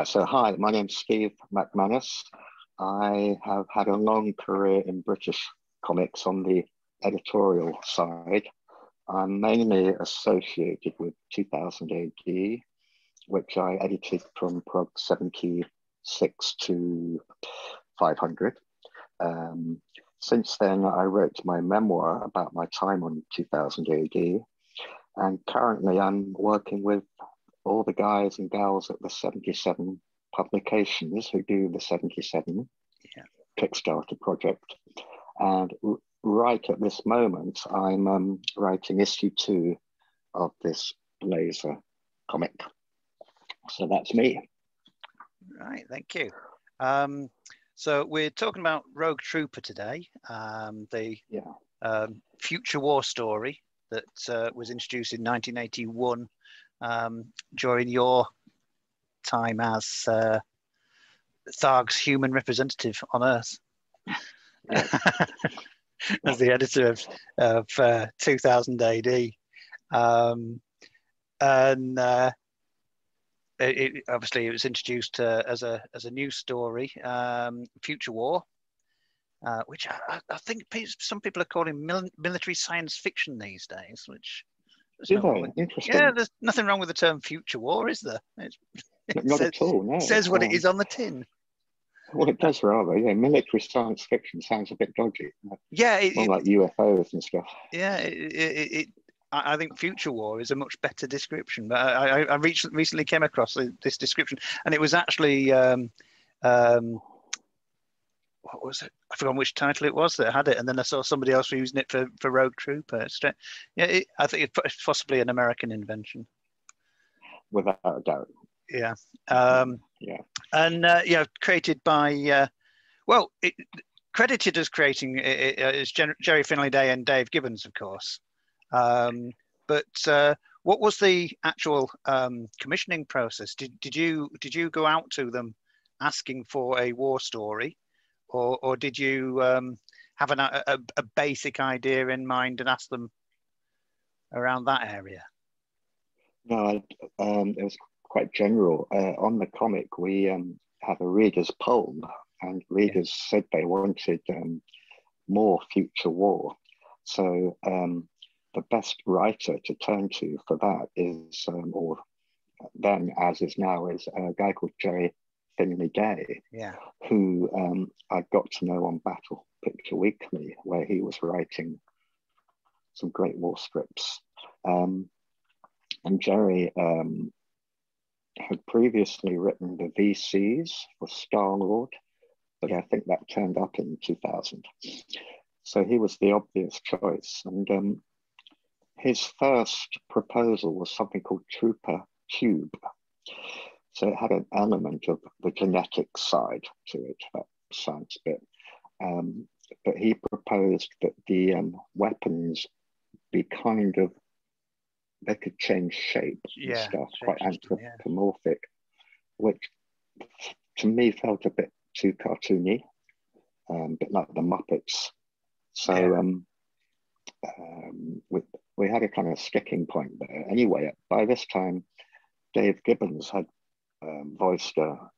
So hi, my name's Steve MacManus. I have had a long career in British comics on the editorial side. I'm mainly associated with 2000 AD, which I edited from Prog 76 to 500. Since then, I wrote my memoir about my time on 2000 AD, and currently I'm working with all the guys and gals at the 77 publications who do the 77 Kickstarter project. And right at this moment, I'm writing issue 2 of this laser comic. So that's me. Right, thank you. So we're talking about Rogue Trooper today, the future war story that was introduced in 1981 during your time as Tharg's human representative on Earth. Yes. As the editor of 2000 AD. Obviously it was introduced as a new story, Future War, which I think some people are calling military science fiction these days, which interesting. Yeah, there's nothing wrong with the term future war, is there? Not at all, no. It says what it is on the tin. Well, it does rather, yeah. Military science fiction sounds a bit dodgy. Yeah. More like UFOs and stuff. Yeah, I think future war is a much better description. But I recently came across this description, and it was actually, what was it? I forgot which title it was that had it, and then I saw somebody else using it for Rogue Trooper. I think it's possibly an American invention. Without a doubt. Yeah. And created by, credited as creating it is Jerry Finley Day and Dave Gibbons, of course. But what was the actual commissioning process? Did you go out to them asking for a war story, or did you have a basic idea in mind and ask them around that area? No, it was quite general. On the comic, we have a reader's poll, and readers said they wanted more future war. So the best writer to turn to for that is, or then as is now, is a guy called Jerry Finley Day, who I got to know on Battle Picture Weekly, where he was writing some great war scripts. And Jerry had previously written the VCs for Star-Lord, but I think that turned up in 2000. So he was the obvious choice. And his first proposal was something called Trooper Cube. So it had an element of the genetic side to it, that science bit. But he proposed that the weapons be kind of, they could change shape and stuff, quite anthropomorphic, which to me felt a bit too cartoony, a bit like the Muppets. So we had a kind of sticking point there. Anyway, by this time, Dave Gibbons had voiced a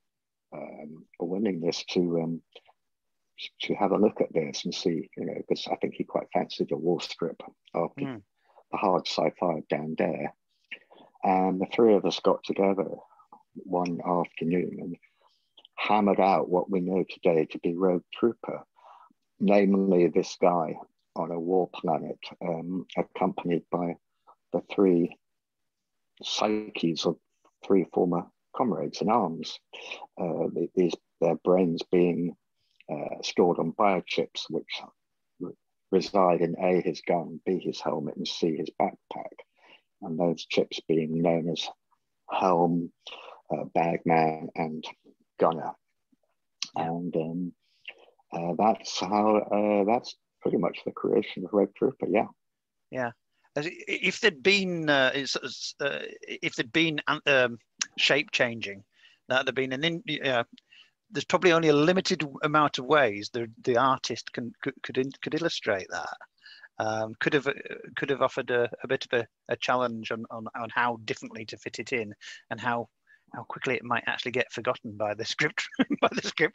willingness to have a look at this and see, because I think he quite fancied a war strip after the hard sci-fi of Dan Dare. And the three of us got together one afternoon and hammered out what we know today to be Rogue Trooper, namely this guy on a war planet, accompanied by the three psyches of three former comrades in arms, their brains being stored on biochips, which reside in A, his gun, B, his helmet, and C, his backpack. And those chips being known as Helm, Bagman, and Gunner. And That's how. That's pretty much the creation of Red Trooper. Yeah. Yeah. If there'd been shape changing, that'd have been there's probably only a limited amount of ways the artist could illustrate that. Could have offered a bit of a challenge on how differently to fit it in, and how quickly it might actually get forgotten by the script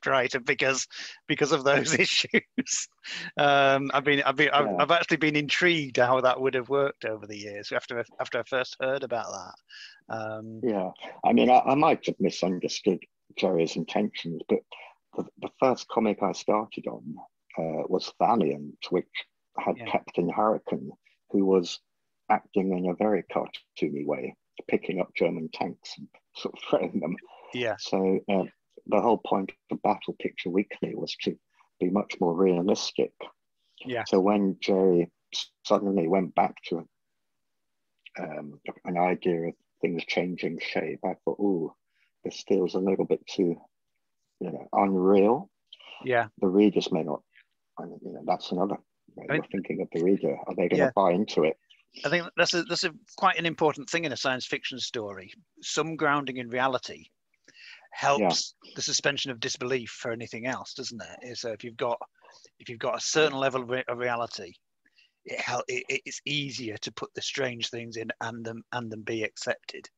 writer because of those issues. I've actually been intrigued how that would have worked over the years after I first heard about that. Yeah, I mean, I might have misunderstood Jerry's intentions, but the first comic I started on was Valiant, which had Captain Hurricane, who was acting in a very cartoony way, picking up German tanks and sort of throwing them. Yeah. So the whole point of Battle Picture Weekly was to be much more realistic. Yeah. So when Jerry suddenly went back to an idea of things changing shape, I thought, oh, this feels a little bit too, unreal. Yeah. The readers may not. That's another. You're thinking of the reader. Are they going to buy into it? I think that's a quite an important thing in a science fiction story. Some grounding in reality helps the suspension of disbelief for anything else, doesn't it? So if you've got a certain level of reality, it's easier to put the strange things in and them be accepted.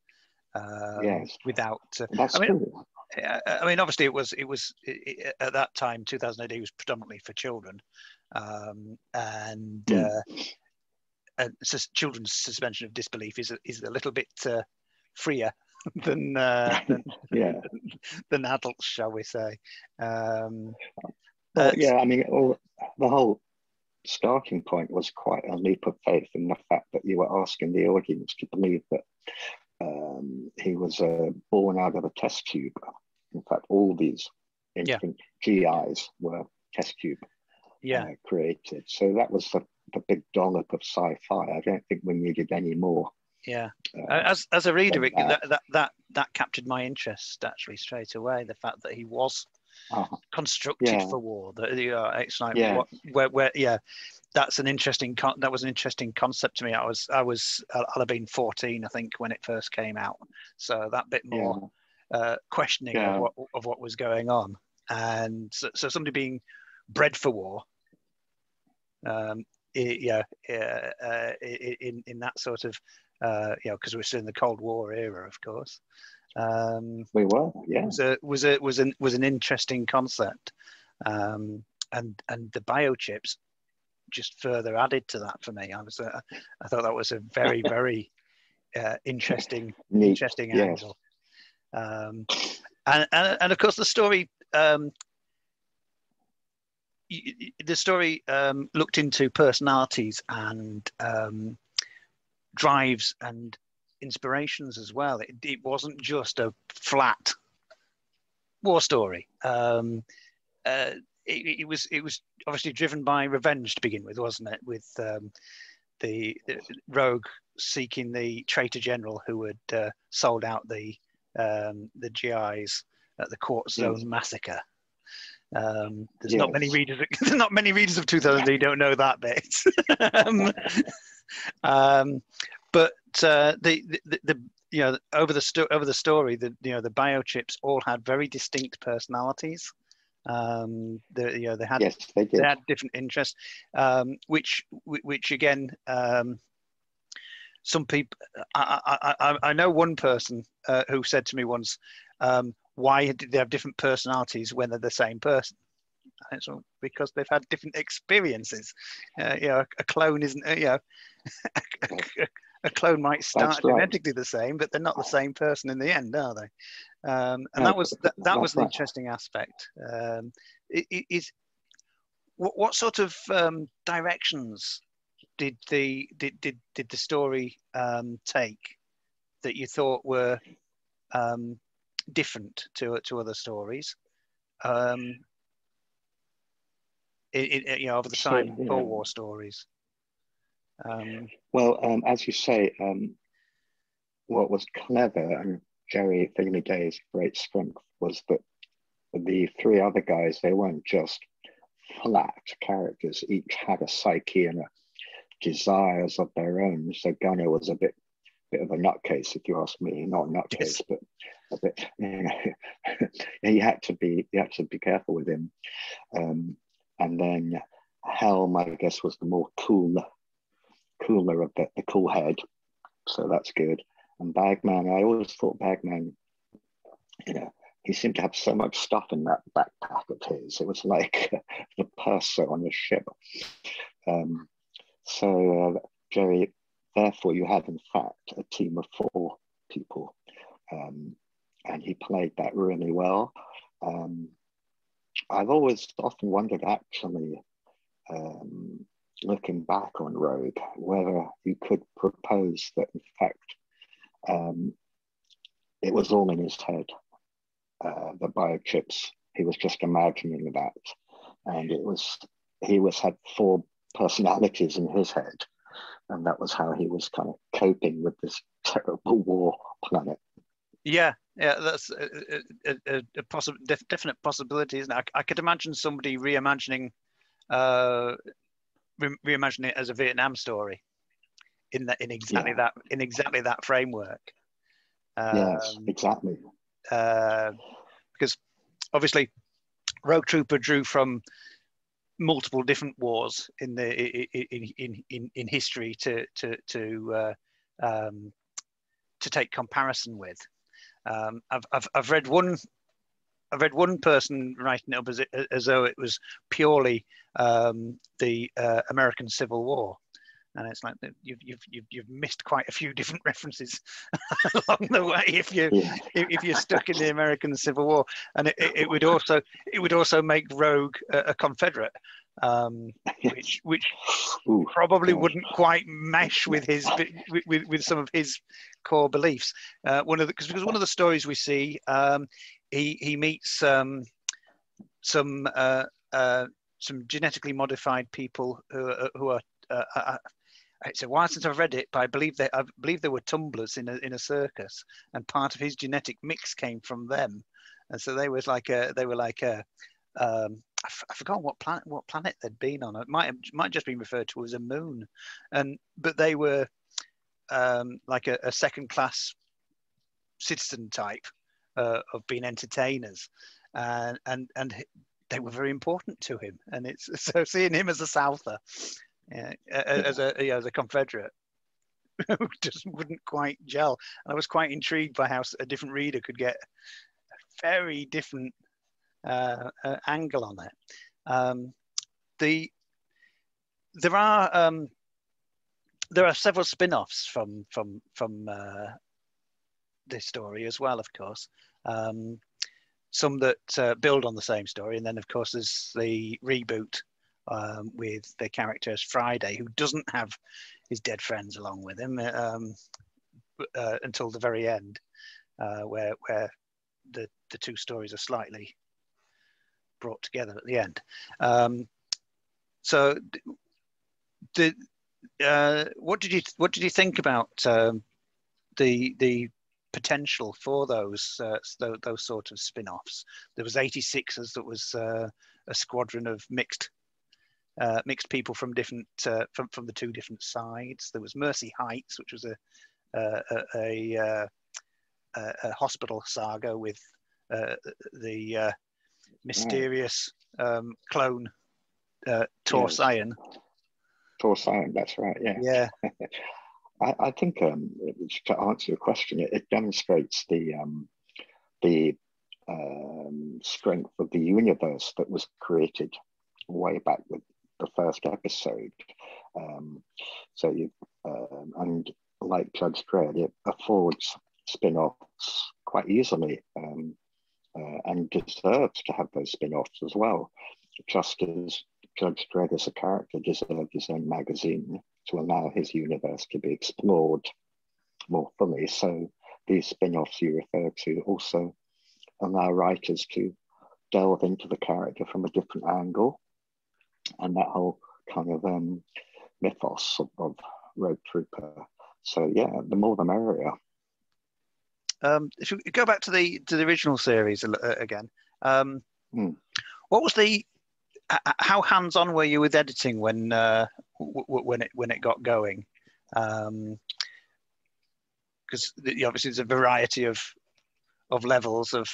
Without. That's true. I mean, obviously, it was at that time, 2000 AD was predominantly for children, and children's suspension of disbelief is a little bit freer than adults, shall we say? I mean, the whole starting point was quite a leap of faith in the fact that you were asking the audience to believe that he was born out of a test tube. In fact, all these infant GIs were test tube created. So that was the big dollop of sci-fi. I don't think we needed any more. Yeah, as a reader, that captured my interest actually straight away. The fact that he was constructed for war. It's like where that's an interesting. That was an interesting concept to me. I'll have been 14, I think, when it first came out. So that bit more questioning of what was going on, and so somebody being bred for war. In that sort of because we're still in the Cold War era, of course. We were, was an interesting concept, and the biochips just further added to that for me. I thought that was a very very interesting angle, and of course the story. The story looked into personalities and drives and inspirations as well. It wasn't just a flat war story. It was obviously driven by revenge to begin with, wasn't it? With the rogue seeking the traitor general who had sold out the GIs at the Court Zone massacre. There's not many readers. There's not many readers of 2000 who don't know that bit. But over the story, the biochips all had very distinct personalities. They had different interests, which again, some people. I know one person who said to me once, why did they have different personalities when they're the same person? And so because they've had different experiences. A clone isn't. A clone might start genetically the same, but they're not the same person in the end, are they? And that was an interesting aspect. What sort of directions did the story take that you thought were different to other stories? Over the time, Cold War stories. As you say, what was clever and Jerry Finley Day's great strength was that the three other guys, they weren't just flat characters. Each had a psyche and a desires of their own. So Gunner was a bit of a nutcase, if you ask me. Not a nutcase, Yes. but a bit. You had to be careful with him. And then Helm, I guess, was the more cooler of the cool head. So that's good. And Bagman, I always thought Bagman, he seemed to have so much stuff in that backpack of his. It was like the purser on the ship. Jerry, therefore, you have in fact a team of 4 people, and he played that really well. I've always often wondered, actually, looking back on Rogue, whether you could propose that, in fact, it was all in his head. The biochips, he was just imagining that, and he had 4 personalities in his head, and that was how he was kind of coping with this terrible war planet. Yeah, that's a definite possibility, isn't it? I could imagine somebody reimagining it as a Vietnam story in exactly that framework. Yes, exactly. Because obviously, Rogue Trooper drew from multiple different wars in history to take comparison with. I've read one person writing it up as though it was purely the American Civil War, and it's like you've missed quite a few different references along the way if you're stuck in the American Civil War, and it would also make Rogue a Confederate, which probably wouldn't quite mesh with his with some of his core beliefs. Because one of the stories we see, he meets some genetically modified people who are. It's a while since I've read it, but I believe there were tumblers in a circus, and part of his genetic mix came from them, and so they were like I forgot what planet they'd been on. It might just been referred to as a moon, but they were like a second class citizen type of being entertainers, and they were very important to him, and it's so seeing him as a Souther. As a Confederate, just wouldn't quite gel. And I was quite intrigued by how a different reader could get a very different angle on it. There are several spin-offs from this story as well, of course. Some that build on the same story, and then of course there's the reboot. With the character as Friday, who doesn't have his dead friends along with him until the very end, where the 2 stories are slightly brought together at the end. What did you think about the potential for those sort of spin-offs? There was 86ers, that was a squadron of mixed people from different from the 2 different sides. There was Mercy Heights, which was a hospital saga with the mysterious clone Tor Sion. Tor Sion, that's right. Yeah. I think to answer your question, it demonstrates the strength of the universe that was created way back with the first episode. And like Judge Dredd, it affords spin-offs quite easily, and deserves to have those spin-offs as well, just as Judge Dredd as a character deserved his own magazine to allow his universe to be explored more fully. So these spin-offs you refer to also allow writers to delve into the character from a different angle, and that whole kind of mythos of Rogue Trooper. So yeah, the more the merrier. If you go back to the original series again, what was the how hands-on were you with editing when it got going? Because obviously there's a variety of levels of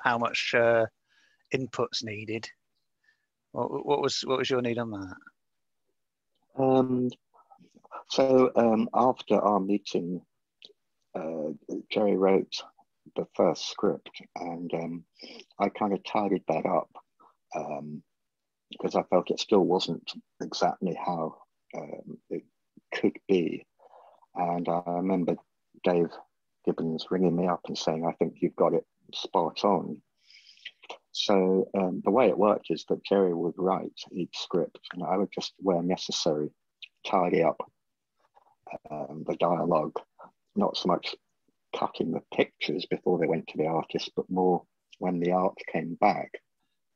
how much input's needed. What was your need on that? After our meeting, Jerry wrote the first script, and I kind of tidied that up because I felt it still wasn't exactly how it could be. And I remember Dave Gibbons ringing me up and saying, "I think you've got it spot on." So the way it worked is that Jerry would write each script, and I would just, where necessary, tidy up the dialogue, not so much cutting the pictures before they went to the artist, but more when the art came back,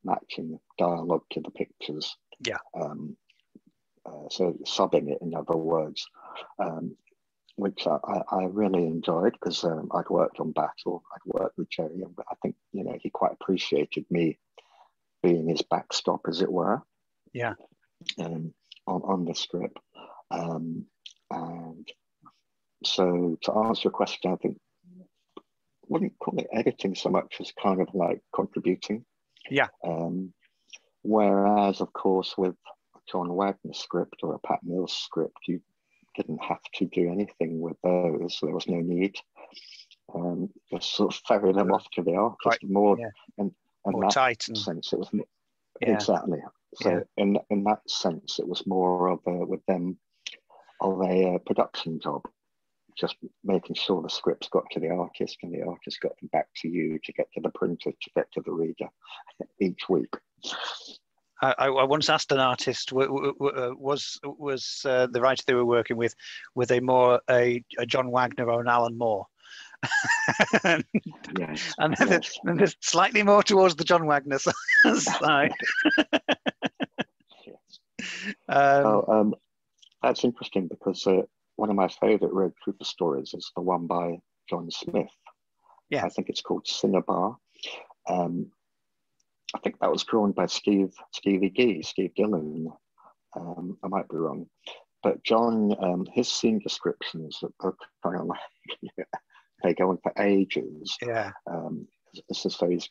matching the dialogue to the pictures. Yeah. So subbing it, in other words, which I really enjoyed because I'd worked on Battle, I'd worked with Jerry, and I think, he quite appreciated me being his backstop, as it were. Yeah. On the script. And so to answer your question, I think I wouldn't call it editing so much as kind of like contributing. Yeah. Whereas, of course, with a John Wagner script or a Pat Mills script, you didn't have to do anything with those. There was no need. Just sort of ferry them off to the artist more, yeah. and more that tight. And, sense, it was more, yeah. Exactly. So in that sense, it was more of with them of a production job, just making sure the scripts got to the artist and the artist got them back to you to get to the printer to get to the reader each week. I once asked an artist, was the writer they were working with, were they more a John Wagner or an Alan Moore? Yes, and then there's slightly more towards the John Wagner side. That's interesting because one of my favorite Road Trooper stories is the one by John Smith. Yeah, I think it's called Cinnabar. I think that was drawn by Steve Dillon. I might be wrong, but John, his scene descriptions are kind of like they go on for ages. Yeah, this is so he's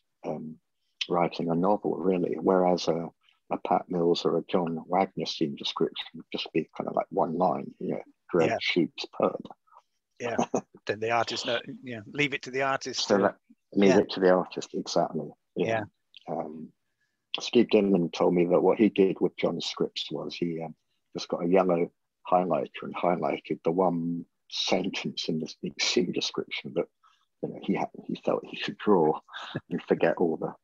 writing a novel, really, whereas a Pat Mills or a John Wagner scene description would just be kind of like one line, Greg shoots pub. Yeah, then the artist, leave it to the artist. So leave it to the artist, exactly. Yeah. Steve Dillon told me that what he did with John's scripts was he just got a yellow highlighter and highlighted the one sentence in the scene description that he felt he should draw, and forget all the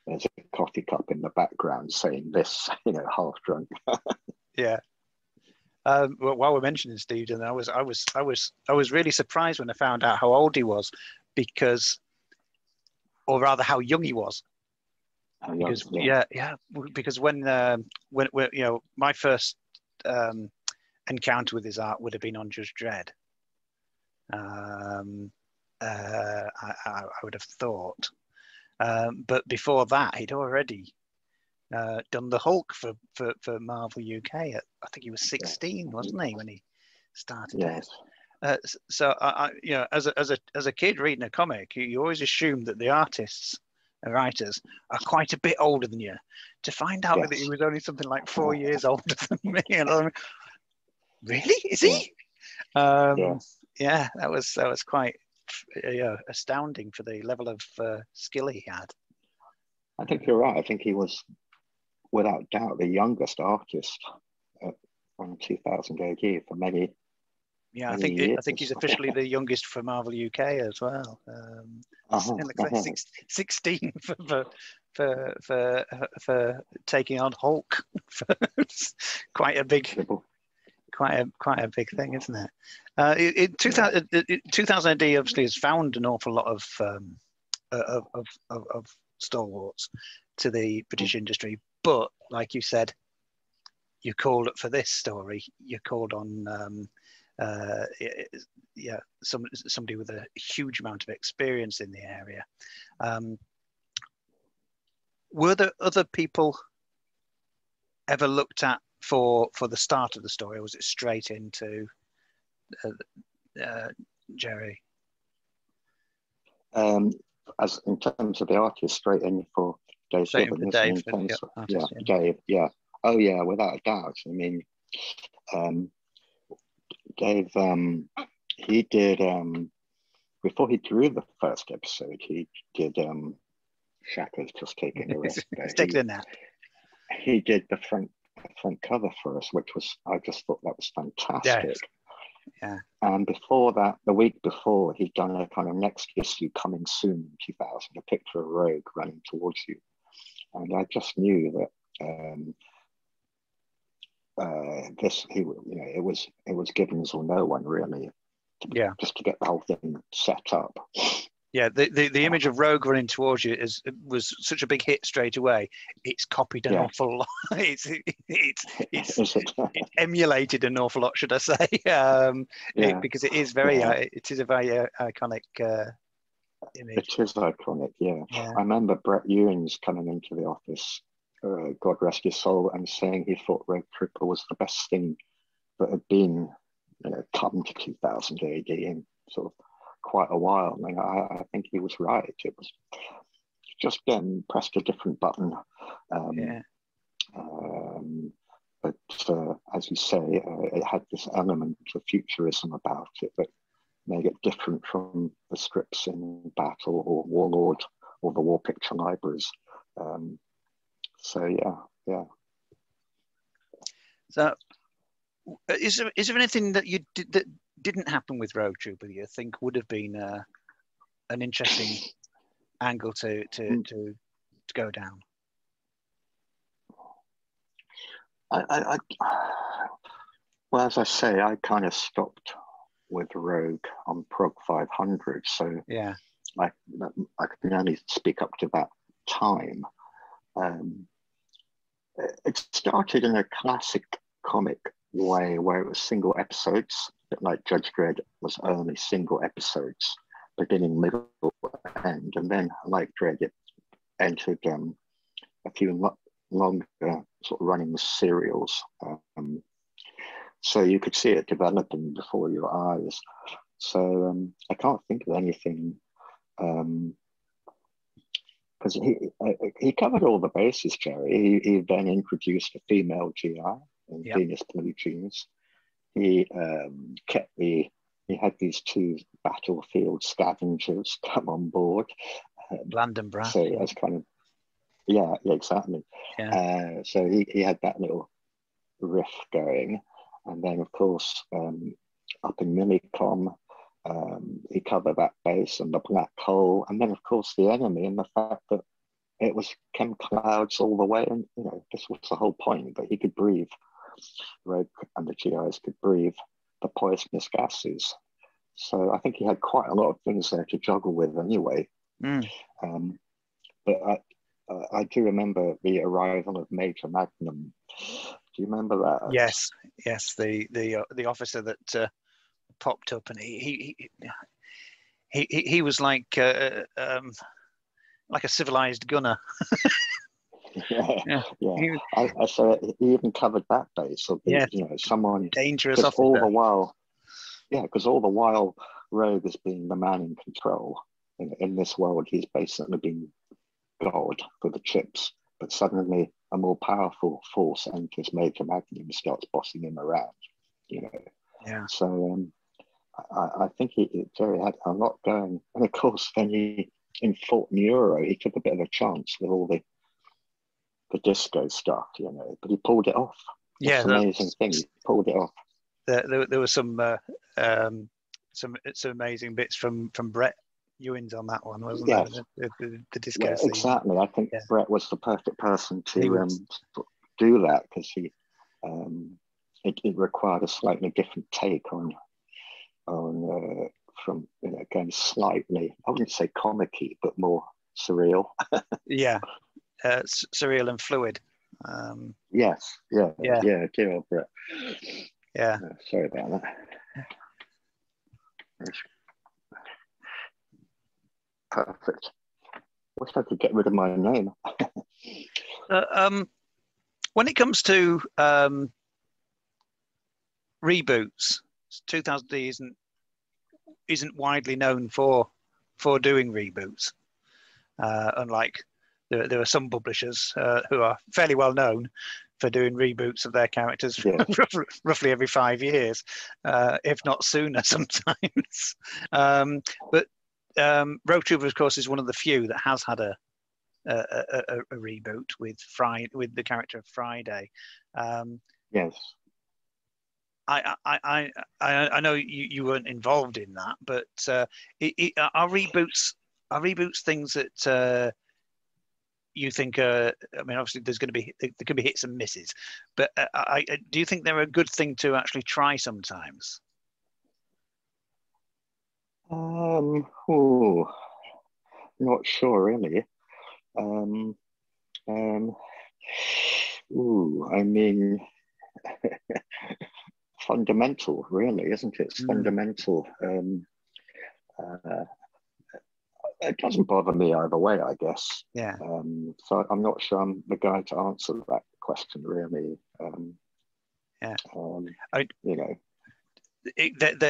there's a coffee cup in the background saying this, half drunk. Yeah. Well, while we're mentioning Steve Dillon, I was really surprised when I found out how old he was, or rather how young he was. Because when my first encounter with his art would have been on Judge Dredd. I would have thought, but before that, he'd already done the Hulk for Marvel UK. I think he was 16, wasn't he, when he started it? So as a kid reading a comic, you always assume that the artists and writers are quite a bit older than you. To find out that he was only something like 4 years older than me, and I'm like, really? Is he? Yeah, that was quite astounding for the level of skill he had. I think you're right. I think he was, without doubt, the youngest artist on 2000 AD for many. Yeah, I think he's officially the youngest for Marvel UK as well. 16 for taking on Hulk. Quite a big big thing, isn't it? 2000 AD obviously has found an awful lot of stalwarts to the British industry, but like you said, you called it for this story. You called on somebody with a huge amount of experience in the area. Were there other people ever looked at for the start of the story, or was it straight into Jerry? As in terms of the artist, straight in for Dave Gibbons. Dave, Dave, yeah. Oh yeah, without a doubt. I mean, Dave, he did before he drew the first episode, he did Shaka's Just Taking a Rest Day. He's taking a nap. He did the front cover for us, which was, I just thought that was fantastic. Yeah. And before that, the week before, he'd done a kind of next issue coming soon, 2000, a picture of Rogue running towards you. And I just knew that it was Gibbons or no one really, just to get the whole thing set up. Yeah, the image of Rogue running towards you was such a big hit straight away. It's copied an awful lot. It's emulated an awful lot, should I say? Because it is very it is a very iconic image. It is iconic. Yeah. I remember Brett Ewing's coming into the office, God rest his soul, and saying he thought Rogue Trooper was the best thing that had been, come to 2000 AD in sort of quite a while. I mean, I think he was right. It was just pressed a different button. But as you say, it had this element of futurism about it that made it different from the strips in Battle or Warlord or the War Picture Libraries. So yeah. So, is there anything that you did that didn't happen with Rogue Trooper that you think would have been an interesting angle to go down? Well, as I say, I kind of stopped with Rogue on Prog 500, so yeah, I can only speak up to that time. It started in a classic comic way where it was single episodes, a bit like Judge Dredd was only single episodes, beginning, middle, end, and then like Dredd, it entered a few longer sort of running serials. So you could see it developing before your eyes. So I can't think of anything, because he covered all the bases, Jerry. He then introduced a female GI in Venus Blue Jeans. He had these two battlefield scavengers come on board. Landon Bratt. So that's kind of, exactly. Yeah. So he had that little riff going. And then, of course, up in Minicom, he covered that base and the black hole. And then, of course, the enemy and the fact that it was chem clouds all the way. And, this was the whole point, that he could breathe. Rogue and the GIs could breathe the poisonous gases. So I think he had quite a lot of things there to juggle with anyway. But I do remember the arrival of Major Magnum. Do you remember that? Yes, the officer that popped up, and he was like a civilized gunner. Yeah. So he even covered that base of someone dangerous officer. Because all the while Rogue has been the man in control. In this world, he's basically been God for the chips, but suddenly a more powerful force enters Major Magnum and starts bossing him around. Yeah. So I think Jerry had a lot going, and of course, then in Fort Neuro, he took a bit of a chance with all the disco stuff, but he pulled it off. It's an amazing thing. He pulled it off. There were some amazing bits from Brett Ewing's on that one, wasn't there? The disco scene. Exactly. I think Brett was the perfect person to do that, because it required a slightly different take on from going slightly, I wouldn't say comic-y, but more surreal. Surreal and fluid. Yes. Dear old Brett. Yeah. Sorry about that. Perfect. Wish I could get rid of my name. Well, when it comes to reboots, 2000D isn't widely known for doing reboots. Unlike there are some publishers who are fairly well known for doing reboots of their characters Yeah. roughly every 5 years, if not sooner sometimes. But Rogue Trooper, of course, is one of the few that has had a reboot with the character of Friday. Yes. I know you weren't involved in that, but are reboots things that you think? I mean, obviously, there could be hits and misses, but do you think they're a good thing to actually try sometimes? Oh, not sure really. I mean, fundamental, really, isn't it? It's fundamental. It doesn't bother me either way, I guess. Yeah. So I'm not sure I'm the guy to answer that question, really. Yeah. You know.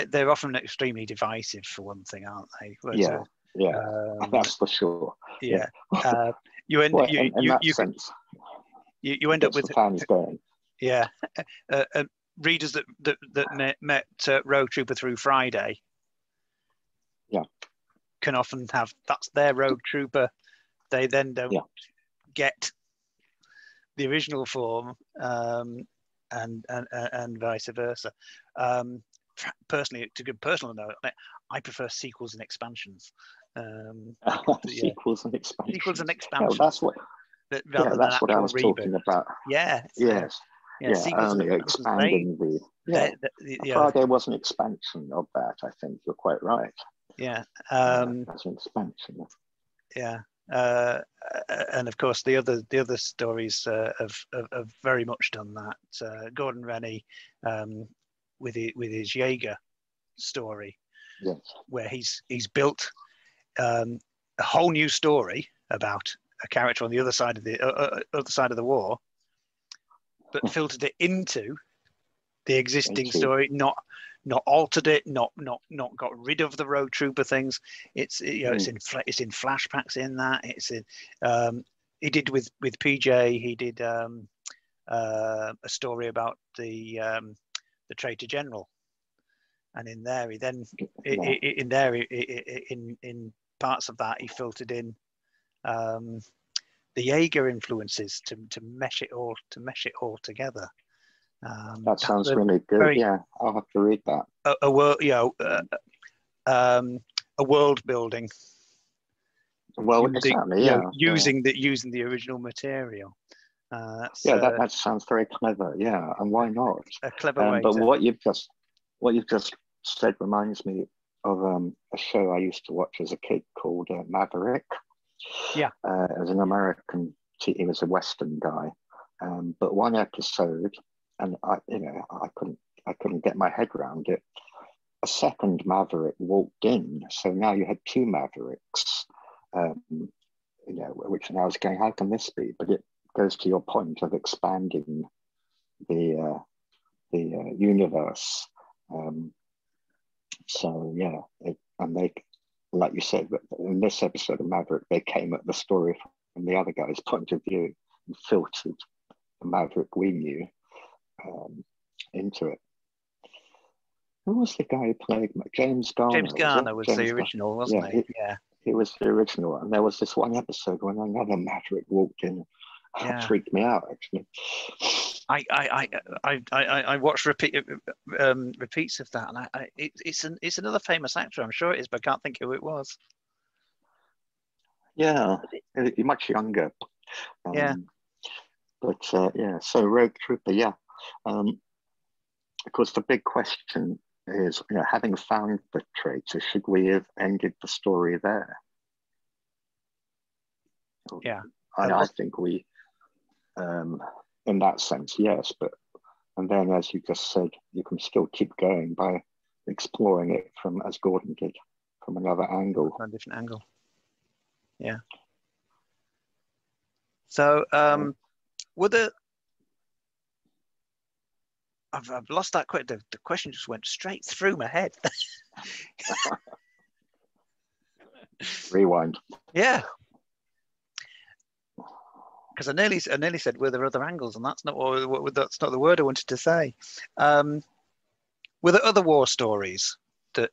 They're often extremely divisive, for one thing, aren't they? Yeah. That's for sure. Yeah. You end you end up with fans going. Yeah. Readers that met Rogue Trooper through Friday. Yeah. Can often have that's their Rogue Trooper. They then don't get the original form, and vice versa. Personally, to give personal note, I prefer sequels and expansions. Sequels and expansions. Sequels and expansions. Yeah, that's what. That's what I was talking about. Yeah. Yes. Only expanding Friday was an expansion of that. I think you're quite right. Yeah. That's an expansion. Yeah. And of course, the other stories have very much done that. Gordon Rennie, with his Jaeger story, yes, where he's built a whole new story about a character on the other side of the war, but filtered it into the existing story, not altered it, not got rid of the Rogue Trooper things. It's it's in flashbacks in that. It's in he did with PJ. He did a story about the Traitor General, and in there he then in parts of that he filtered in the Jaeger influences to mesh it all together. That sounds really good. I'll have to read that. A world building. Well, exactly. Using the original material. That sounds very clever. Yeah, and why not? A clever way. But what you've just said reminds me of a show I used to watch as a kid called Maverick. Yeah. As an American, he was a Western guy, but one episode, and I couldn't get my head around it. A second Maverick walked in, so now you had two Mavericks. Which I was going, how can this be? But it goes to your point of expanding the universe. And they, like you said, in this episode of Maverick, they came at the story from the other guy's point of view and filtered the Maverick we knew into it. Who was the guy who played James Garner? James Garner was the original, wasn't he? He was the original, and there was this one episode when another Maverick walked in. That freaked me out, actually. I watched repeats of that, and it's another famous actor. I'm sure it is, but I can't think who it was. Yeah, he's much younger. But so Rogue Trooper, of course, the big question is, having found the traitor, should we have ended the story there? Yeah, I think we, in that sense, yes. And then, as you just said, you can still keep going by exploring it as Gordon did, from another angle. From a different angle. Yeah. So, were there I've lost that quick. The question just went straight through my head. Rewind. Yeah. Because I nearly said, were there other angles? And that's not that's not the word I wanted to say. Were there other war stories that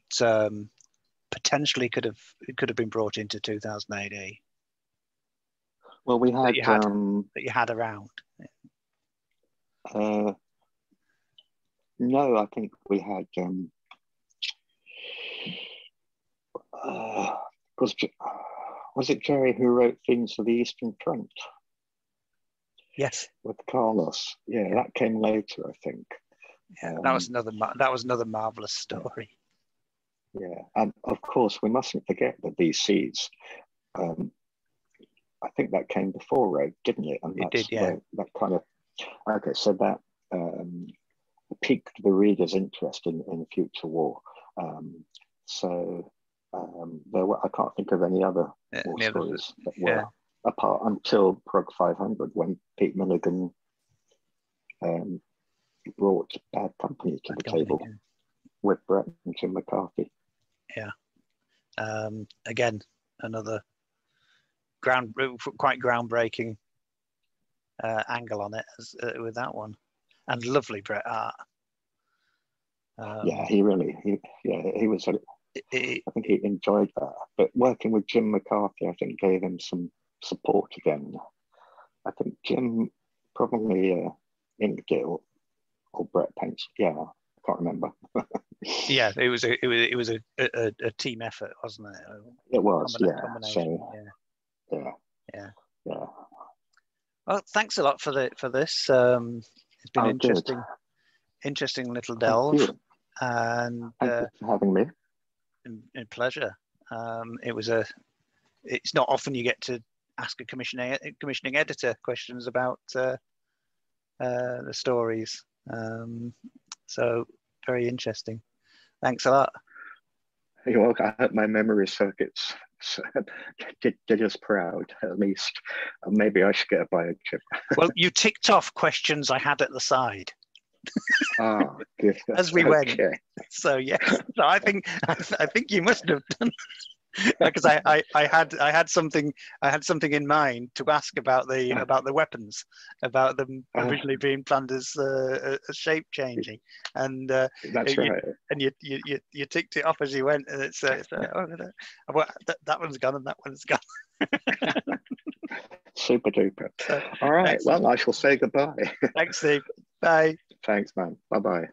potentially could have been brought into 2000 AD? Well, we had that you had around. No, I think we had was it Jerry who wrote Things for the Eastern Front? Yes. With Carlos. Yeah, that came later, I think. Yeah, that was another marvelous story. Yeah, and of course we mustn't forget the VCs. I think that came before Rogue, didn't it? And it did, yeah. That kind of so that piqued the reader's interest in future war. There were, I can't think of any other war stories that were apart until Prog 500, when Pete Milligan brought Bad Company to the table with Brett and Jim McCarthy. Yeah. Again, another quite groundbreaking angle on it with that one, and lovely Bret Hart. Yeah, he was. I think he enjoyed that. But working with Jim McCarthy, I think, gave him some support again. I think Jim probably Ingill or Brett Pence. Yeah, I can't remember. Yeah, it was a team effort, wasn't it? It was, yeah. So, yeah. Well, thanks a lot for this. It's been interesting little delve. And thank you for having me. A pleasure. It's not often you get to ask a commissioning editor questions about the stories. So very interesting. Thanks a lot. You're welcome. I hope my memory circuits did us proud, at least. Maybe I should get a biochip. Well, you ticked off questions I had at the side. Good. As we went. So yes, so I think you must have done, because I had something in mind to ask about the weapons, about them originally being planned as shape changing, and that's right. And you ticked it off as you went, and it's that one's gone and that one's gone. Super duper. All right. Excellent. Well, I shall say goodbye. Thanks, Steve. Bye. Thanks, man. Bye bye.